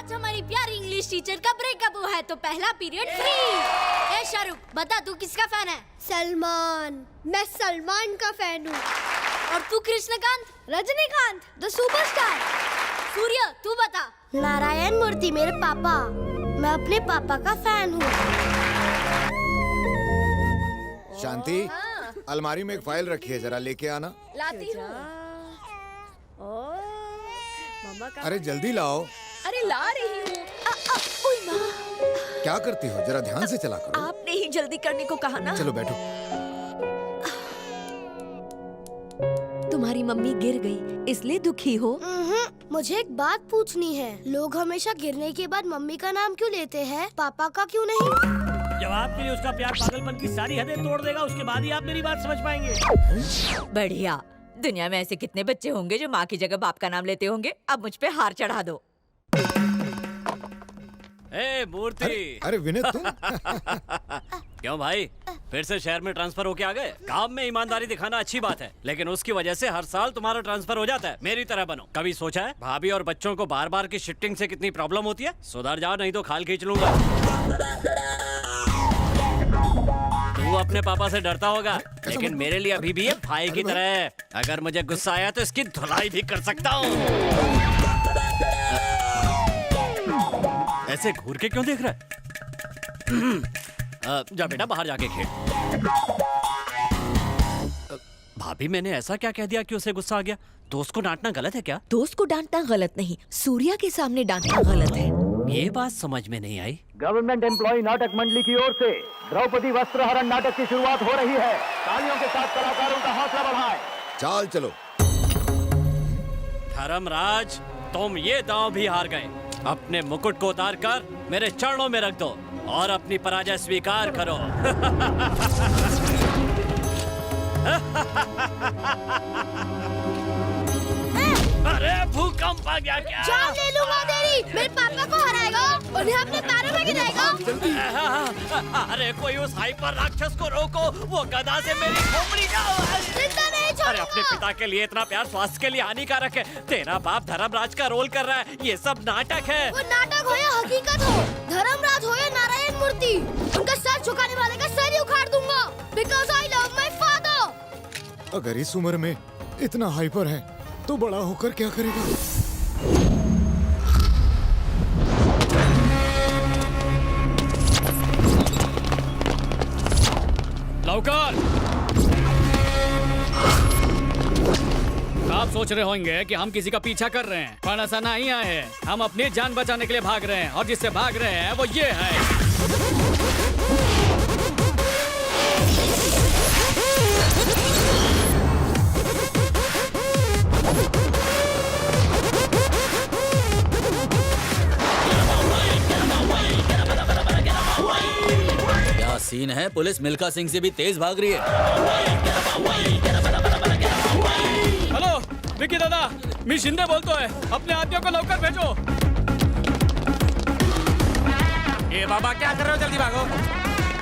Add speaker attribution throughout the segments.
Speaker 1: आज हमारी प्यारी इंग्लिश टीचर का ब्रेकअप हुआ है तो पहला पीरियड फ्री। ए शाहरुख, बता तू किसका फैन है?
Speaker 2: सलमान। मैं सलमान का फैन हूँ।
Speaker 1: और तू कृष्णकांत?
Speaker 2: Rajinikanth the superstar.
Speaker 1: सूर्य, तू बता।
Speaker 2: नारायण मूर्ति मेरे पापा। मैं अपने पापा का फैन हूँ।
Speaker 3: शांति, अलमारी में एक फाइल रखी है, जरा लेके आना।
Speaker 1: लाती हूँ।
Speaker 3: अरे जल्दी लाओ।
Speaker 1: अरे ला रही हूँ।
Speaker 3: क्या करती हो, जरा ध्यान से चला करो।
Speaker 1: आपने ही जल्दी करने को कहा ना।
Speaker 3: चलो बैठो।
Speaker 1: तुम्हारी मम्मी गिर गई इसलिए दुखी हो?
Speaker 2: मुझे एक बात पूछनी है। लोग हमेशा गिरने के बाद मम्मी का नाम क्यों लेते हैं, पापा का क्यों नहीं?
Speaker 4: जवाब के लिए उसका प्यार पागलपन की सारी हदें तोड़ देगा, उसके बाद ही आप मेरी बात समझ पाएंगे।
Speaker 5: बढ़िया। दुनिया में ऐसे कितने बच्चे होंगे जो माँ की जगह बाप का नाम लेते होंगे। अब मुझ पे हार चढ़ा दो।
Speaker 4: ए मूर्ति।
Speaker 3: अरे विनय तुम?
Speaker 4: क्यों भाई, फिर से शहर में ट्रांसफर होके आ गए? काम में ईमानदारी दिखाना अच्छी बात है, लेकिन उसकी वजह से हर साल तुम्हारा ट्रांसफर हो जाता है। मेरी तरह बनो। कभी सोचा है भाभी और बच्चों को बार बार की शिफ्टिंग से कितनी प्रॉब्लम होती है? सुधर जाओ नहीं तो खाल खींच लूंगा। तू अपने पापा से डरता होगा, लेकिन मेरे लिए अभी भी ये भाई की तरह है। अगर मुझे गुस्सा आया तो इसकी धुलाई भी कर सकता हूँ। ऐसे घूर के क्यों देख रहा है? जा बेटा बाहर जाके खेल। भाभी, मैंने ऐसा क्या कह दिया कि उसे गुस्सा आ गया? दोस्त को डांटना गलत है क्या?
Speaker 5: दोस्त को डांटना गलत नहीं, सूर्या के सामने डांटना गलत है।
Speaker 4: ये बात समझ में नहीं आई।
Speaker 6: गवर्नमेंट एम्प्लॉय नाटक मंडली की ओर से द्रौपदी वस्त्रहरण नाटक की शुरुआत हो रही है। तालियों के साथ कलाकारों का हौसला बढ़ाएं।
Speaker 3: चाल चलो।
Speaker 4: धर्मराज, तुम ये दांव भी हार गए। अपने मुकुट को उतार कर मेरे चरणों में रख दो और अपनी पराजय स्वीकार करो। अरे भूकंप आ गया क्या?
Speaker 2: जान ले लूंगा तेरी। मेरे पापा को हराएगा, उन्हें अपने पैरों में गिराएगा।
Speaker 4: अरे कोई उस हाइपर राक्षस को रोको, वो गदा से मेरी खोपड़ी
Speaker 2: जिंदा नहीं छोड़ूंगा।
Speaker 4: अरे अपने पिता के लिए इतना प्यार स्वास्थ्य के लिए हानिकारक है। तेरा बाप धर्मराज का रोल कर रहा है, ये सब नाटक है।
Speaker 2: वो नाटक हो या हकीकत हो, धर्मराज हो या नारायण मूर्ति, उनका सर झुकाने वाले का सर ही उखाड़ दूंगा। Because I love my father।
Speaker 3: अगर इस उम्र में इतना हाइपर है तो बड़ा होकर क्या करेगा?
Speaker 7: लौकर! आप सोच रहे होंगे कि हम किसी का पीछा कर रहे हैं, पर ऐसा नहीं है। हम अपनी जान बचाने के लिए भाग रहे हैं और जिससे भाग रहे हैं वो ये है।
Speaker 8: क्या सीन है? पुलिस मिल्खा सिंह से भी तेज भाग रही है।
Speaker 7: हेलो विकी दादा, मी शिंदे बोलतोय। अपने आदमियों को लवकर भेजो।
Speaker 4: ए बाबा, क्या कर रहे हो? जल्दी भागो।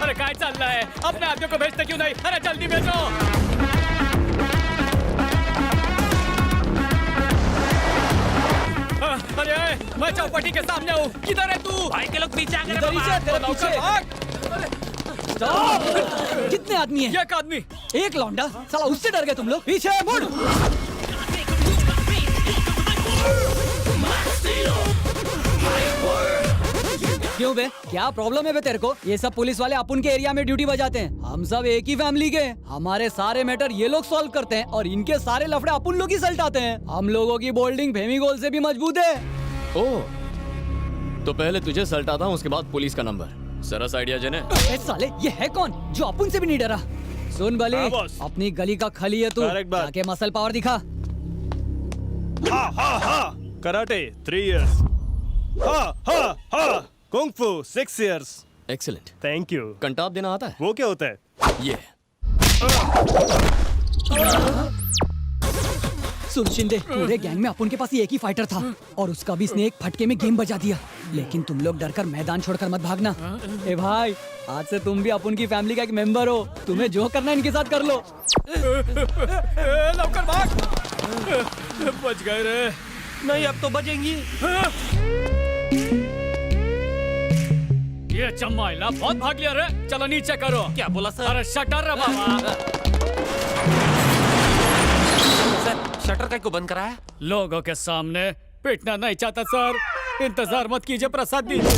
Speaker 7: अरे काय चल रहा है? अपने आदमियों को भेजते क्यों नहीं? अरे जल्दी भेजो। अरे मैं चौपटी के सामने हूँ। किधर है तू?
Speaker 4: भाई के लोग पीछे आ गए।
Speaker 9: कितने आदमी हैं?
Speaker 7: एक आदमी।
Speaker 9: एक लौंडा। साला उससे डर गए तुम लोग? पीछे मुड़। क्यों बे, क्या प्रॉब्लम है बे तेरे को? ये सब पुलिस वाले अपन के एरिया में ड्यूटी बजाते हैं। हम सब एक ही फैमिली के। हमारे सारे मैटर ये लोग सॉल्व करते हैं और इनके सारे लफड़े अपन लोग ही सल्टाते हैं। हम लोगों की बोल्डिंग फेविकोल से भी मजबूत है।
Speaker 10: ओह, तो पहले तुझे सल्टाता हूँ, उसके बाद पुलिस का नंबर। सरस आइडिया जने।
Speaker 9: साले ये है कौन जो अपन से भी नहीं डरा? सुन बली, अपनी गली का खली है तू, जाके मसल पावर दिखा।
Speaker 11: हा हा हा, कराटे 3 years, हा हा हा, कुंग फू 6 years।
Speaker 10: Excellent,
Speaker 11: thank you.
Speaker 10: Kantap देना आता है?
Speaker 11: वो क्या होता है?
Speaker 10: ये
Speaker 9: सुन शिंदे, पूरे गैंग में अपन के पास एक ही फाइटर था और उसका भी इसने एक फटके में गेम बजा दिया। लेकिन तुम लोग डरकर मैदान छोड़कर मत भागना। ए भाई, आज से तुम भी अपन की फैमिली का एक मेंबर हो। तुम्हें जो करना है इनके साथ कर लो।
Speaker 7: लवकर भाग। बच गए रे।
Speaker 4: नहीं, अब तो बचेंगी।
Speaker 7: ये चम्माइला बहुत भाग लिया रे। चलो नीचे करो।
Speaker 4: क्या बोला सर?
Speaker 7: अरे शटर रे बाबा।
Speaker 4: सर शटर का को बंद करा है?
Speaker 7: लोगों के सामने पिटना नहीं चाहता सर। इंतजार मत कीजिए, प्रसाद दीजिए।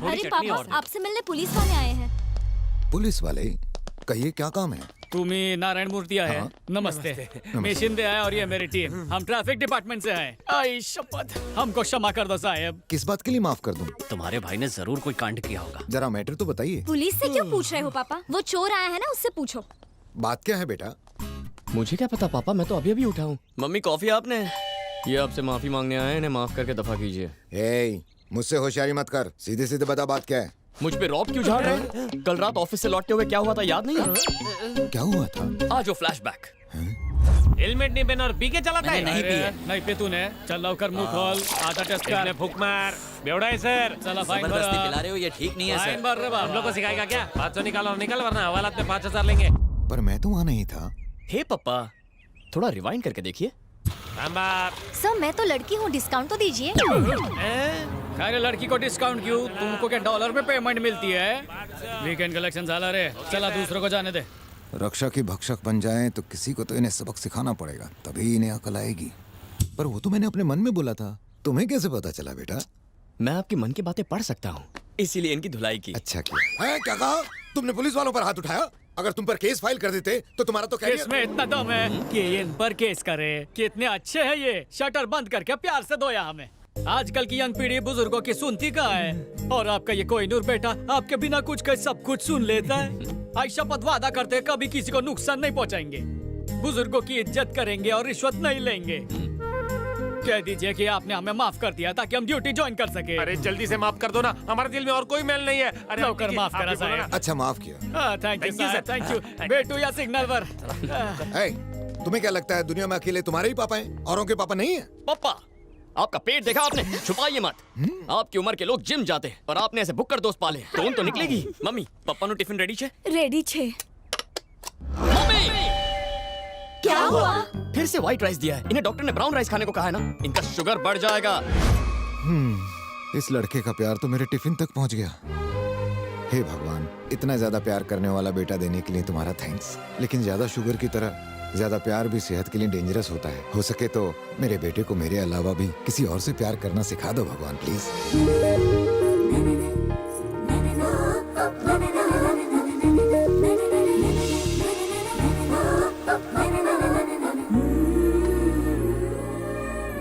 Speaker 1: अरे पापा, आपसे मिलने पुलिस वाले आए हैं।
Speaker 3: पुलिस वाले? कहिए क्या काम है?
Speaker 7: तुम्ही नारायण मूर्ति आहे?
Speaker 3: हाँ।
Speaker 7: नमस्ते। मैं शिंदे आहे और ये मेरी टीम। हम ट्रैफिक डिपार्टमेंट से आए। आई शपथ, हमको क्षमा कर दो साहब।
Speaker 3: किस बात के लिए माफ कर दूं?
Speaker 4: तुम्हारे भाई ने जरूर कोई कांड किया होगा।
Speaker 3: जरा मैटर तो बताइए।
Speaker 1: पुलिस से क्यों पूछ रहे हो पापा? वो चोर आया है ना, उससे पूछो।
Speaker 3: बात क्या है बेटा?
Speaker 10: मुझे क्या पता पापा, मैं तो अभी अभी उठा हूँ। मम्मी कॉफी आपने? ये आपसे माफी मांगने आए हैं, इन्हें माफ करके दफा कीजिए।
Speaker 3: ए, मुझसे होशियारी मत कर, सीधे सीधे बता बात क्या है।
Speaker 10: मुझ पे रॉब क्यों झाड़ रहे हैं? कल रात ऑफिस से लौटते हुए क्या हुआ था याद नहीं है?
Speaker 3: क्या हुआ था?
Speaker 10: आज वो फ्लैशबैक।
Speaker 4: हेलमेट नहीं पहना और पी के चलाता है?
Speaker 7: नहीं पिए। नहीं पे तूने। चल लवकर मुंह खोल। आधा टेस्ट कर।
Speaker 4: फूक मार। बेवड़ा है सर।
Speaker 7: चला फाइन
Speaker 8: जबरदस्ती
Speaker 7: भर।
Speaker 8: पिला रहे हो, ये ठीक नहीं है
Speaker 7: फाइन
Speaker 8: सर।
Speaker 7: भर रे बाबा।
Speaker 4: हम लोग को सिखाएगा क्या? 500 निकालो और निकल, वरना हवालात में 5000 लेंगे।
Speaker 3: पर मैं तो वहाँ नहीं था।
Speaker 10: हे पापा, थोड़ा रिवाइंड करके देखिए।
Speaker 1: सर मैं तो लड़की हूँ, डिस्काउंट तो दीजिए।
Speaker 7: अरे लड़की को डिस्काउंट क्यों? तुमको क्या डॉलर में पेमेंट मिलती है? वीकेंड कलेक्शन झाला रे। चला दूसरों को जाने दे।
Speaker 3: रक्षा की भक्षक बन जाएं तो किसी को तो इन्हें सबक सिखाना पड़ेगा, तभी इन्हें अकल आएगी। पर वो तो मैंने अपने मन में बोला था, तुम्हें कैसे पता चला बेटा?
Speaker 10: मैं आपकी मन की बातें पढ़ सकता हूँ, इसीलिए इनकी धुलाई की।
Speaker 3: अच्छा किया। है, क्या कहा तुमने? पुलिस वालों पर हाथ उठाया? अगर तुम पर केस फाइल कर देते तो तुम्हारा तो
Speaker 7: केस में इतना दम है कि इन पर केस करे। कितने अच्छे हैं ये। शटर बंद करके प्यार से धोया हमें। आजकल की यंग पीढ़ी बुजुर्गों की सुनती कहाँ है? और आपका ये कोहिनूर बेटा आपके बिना कुछ कहे सब कुछ सुन लेता है। आई शपथ वादा करते कभी किसी को नुकसान नहीं पहुँचाएंगे, बुजुर्गों की इज्जत करेंगे और रिश्वत नहीं लेंगे। कह दीजिए कि आपने हमें माफ कर दिया ताकि हम ड्यूटी ज्वाइन कर सके।
Speaker 4: अरे जल्दी से माफ कर दो ना, हमारे दिल में और कोई मैल नहीं है। अरे
Speaker 7: लवकर माफ करा साहब।
Speaker 3: अच्छा माफ किया।
Speaker 7: Thank you sir, thank you. बेटू या सिग्नल पर।
Speaker 3: है, तुम्हें क्या लगता है दुनिया में अकेले तुम्हारे ही पापा हैं, औरों के पापा नहीं है?
Speaker 10: पापा, आपका पेट देखा आपने? छुपाइए मत। आपकी उम्र के लोग जिम जाते हैं और आपने ऐसे बुक्कर दोस्त पाले। टोन तो निकलेगी। मम्मी पापा नु टिफिन रेडी छे?
Speaker 1: रेडी छे।
Speaker 10: मम्मी
Speaker 1: क्या हुआ?
Speaker 10: फिर से व्हाइट राइस दिया है। इन्हें डॉक्टर ने ब्राउन राइस खाने को कहा है ना, इनका शुगर बढ़ जाएगा।
Speaker 3: इस लड़के का प्यार तो मेरे टिफिन तक पहुंच गया। हे भगवान, इतना ज्यादा प्यार करने वाला बेटा देने के लिए तुम्हारा थैंक्स। लेकिन ज्यादा शुगर की तरह ज्यादा प्यार भी सेहत के लिए डेंजरस होता है। हो सके तो मेरे बेटे को मेरे अलावा भी किसी और से प्यार करना सिखा दो भगवान, प्लीज।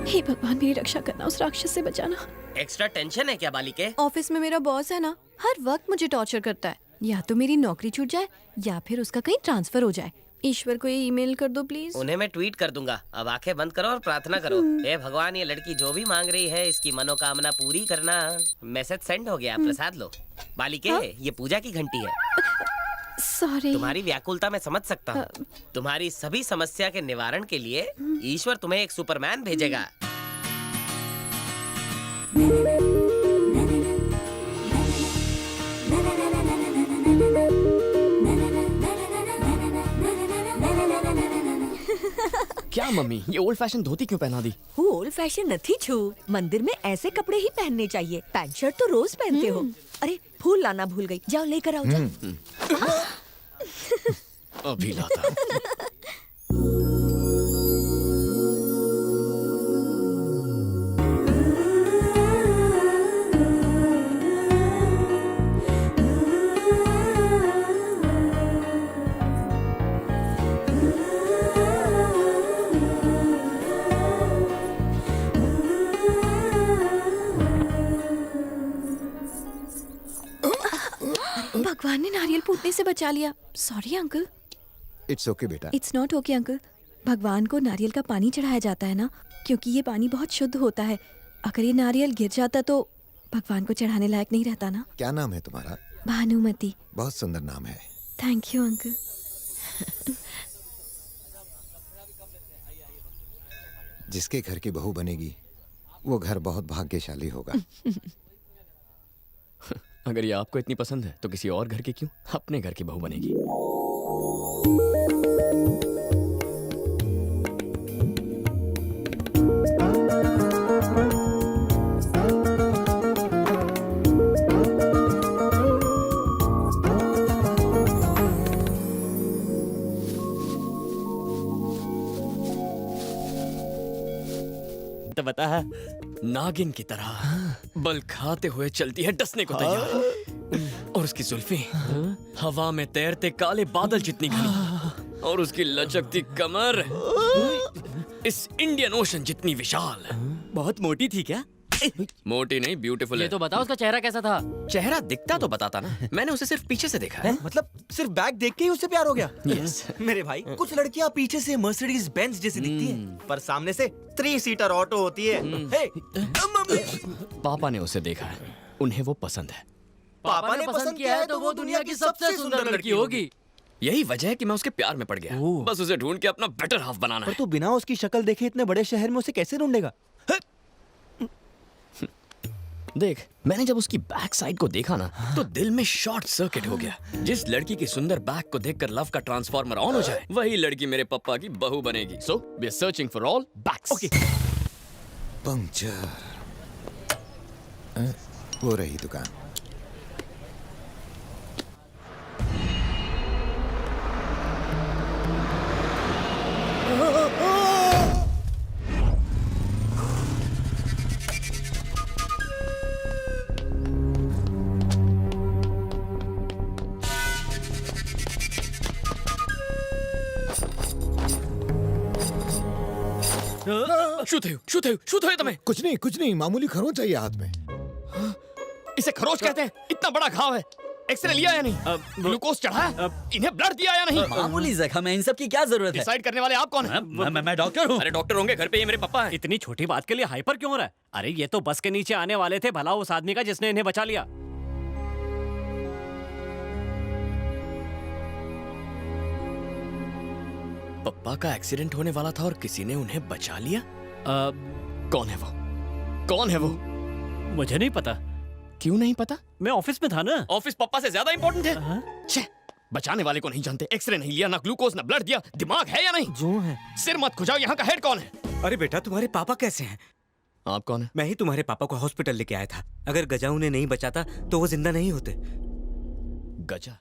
Speaker 2: हे भगवान, मेरी रक्षा करना, उस राक्षस से बचाना।
Speaker 12: एक्स्ट्रा टेंशन है क्या बालिके?
Speaker 2: ऑफिस में मेरा बॉस है ना, हर वक्त मुझे टॉर्चर करता है। या तो मेरी नौकरी छूट जाए या फिर उसका कहीं ट्रांसफर हो जाए। ईश्वर को ये ईमेल कर दो प्लीज।
Speaker 12: उन्हें मैं ट्वीट कर दूंगा। अब आंखें बंद करो और प्रार्थना करो। हे भगवान, ये लड़की जो भी मांग रही है इसकी मनोकामना पूरी करना। मैसेज सेंड हो गया, प्रसाद लो। बालिके, ये पूजा की घंटी है।
Speaker 2: सॉरी।
Speaker 12: तुम्हारी व्याकुलता मैं समझ सकता हूँ। तुम्हारी सभी समस्या के निवारण के लिए ईश्वर तुम्हें एक सुपरमैन भेजेगा।
Speaker 10: क्या मम्मी, ये ओल्ड फैशन धोती क्यों पहना दी?
Speaker 5: ओल्ड फैशन नहीं छू। मंदिर में ऐसे कपड़े ही पहनने चाहिए। पैंट शर्ट तो रोज पहनते हो। अरे फूल लाना भूल गई, जाओ लेकर आओ। जाओ।
Speaker 10: अभी लाता।
Speaker 2: भगवान ने नारियल फूटने से बचा लिया। Sorry uncle.
Speaker 3: इट्स ओके बेटा।
Speaker 2: It's not okay uncle. भगवान को नारियल का पानी चढ़ाया जाता है ना, क्योंकि ये पानी बहुत शुद्ध होता है। अगर ये नारियल गिर जाता तो भगवान को चढ़ाने लायक नहीं रहता ना।
Speaker 3: क्या नाम है तुम्हारा?
Speaker 2: भानुमति।
Speaker 3: बहुत सुंदर नाम है।
Speaker 2: Thank you uncle.
Speaker 3: जिसके घर की बहू बनेगी वो घर बहुत भाग्यशाली होगा।
Speaker 10: अगर ये आपको इतनी पसंद है तो किसी और घर की क्यों, अपने घर की बहू बनेगी। तो बता है नागिन की तरह बल खाते हुए चलती है डसने को तैयार, और उसकी जुल्फी हवा में तैरते काले बादल जितनी घनी, और उसकी लचकती कमर इस इंडियन ओशन जितनी विशाल।
Speaker 8: बहुत मोटी थी क्या?
Speaker 10: मोटी नहीं, ब्यूटीफुल है।
Speaker 4: तो बताओ उसका चेहरा कैसा था?
Speaker 10: चेहरा दिखता तो बताता ना, मैंने उसे सिर्फ पीछे से देखा है।
Speaker 13: मतलब सिर्फ बैग देख के ही उससे प्यार हो गया?
Speaker 10: यस।
Speaker 13: मेरे भाई, कुछ लड़कियां पीछे से मर्सिडीज बेंज जैसी दिखती हैं, पर सामने से 3 सीटर ऑटो होती है। हे,
Speaker 10: पापा ने उसे देखा है, उन्हें वो पसंद है।
Speaker 13: पापा ने पसंद किया है तो वो दुनिया की सबसे सुंदर लड़की होगी।
Speaker 10: यही वजह है कि मैं उसके प्यार में पड़ गया। बस उसे ढूंढ के अपना बेटर हाफ बनाना
Speaker 13: पर
Speaker 10: है।
Speaker 13: तू बिना उसकी शक्ल देखे इतने बड़े शहर में उसे कैसे ढूंढेगा?
Speaker 10: देख, मैंने जब उसकी बैक साइड को देखा ना, तो दिल में शॉर्ट सर्किट हो गया। जिस लड़की की सुंदर बैक को देखकर लव का ट्रांसफार्मर ऑन हो जाए, वही लड़की मेरे पापा की बहू बनेगी। So we are searching for all backs.
Speaker 13: Okay.
Speaker 3: Puncture. वो रही दुकान।
Speaker 10: શું થયું તમે?
Speaker 3: कुछ नहीं मामूली खरोंच चाहिए हाथ में।
Speaker 10: इसे खरोच कहते हैं। इतना बड़ा घाव है, एक्सरे लिया या नहीं? ग्लूकोज चढ़ा है? इन्हें ब्लड दिया या नहीं?
Speaker 8: मामूली जख्म है, इन सब की क्या जरूरत है?
Speaker 10: डिसाइड करने वाले आप कौन हैं?
Speaker 8: मैं डॉक्टर हूँ।
Speaker 10: अरे डॉक्टर होंगे, घर पे ये मेरे पापा हैं।
Speaker 4: इतनी छोटी बात के लिए हाइपर क्यों हो रहा है? अरे ये तो बस के नीचे आने वाले थे, भला उस आदमी का जिसने इन्हें बचा लिया।
Speaker 10: पप्पा का एक्सीडेंट होने वाला था और किसी ने उन्हें बचा लिया। कौन है वो? कौन है वो?
Speaker 4: मुझे नहीं पता।
Speaker 10: क्यों नहीं पता?
Speaker 4: मैं ऑफिस में था ना।
Speaker 10: ऑफिस पप्पा से ज्यादा इंपॉर्टेंट है। छे, बचाने वाले को नहीं जानते, एक्सरे नहीं लिया, ना ग्लूकोज ना ब्लड दिया, दिमाग है या नहीं?
Speaker 13: जो है।
Speaker 10: सिर मत खुजाओ, यहाँ का हेड कौन है?
Speaker 13: अरे बेटा, तुम्हारे पापा कैसे हैं?
Speaker 10: आप कौन है?
Speaker 13: मैं ही तुम्हारे पापा को हॉस्पिटल लेके आया था। अगर गजा उन्हें नहीं बचाता तो वो जिंदा नहीं होते।
Speaker 10: गजा?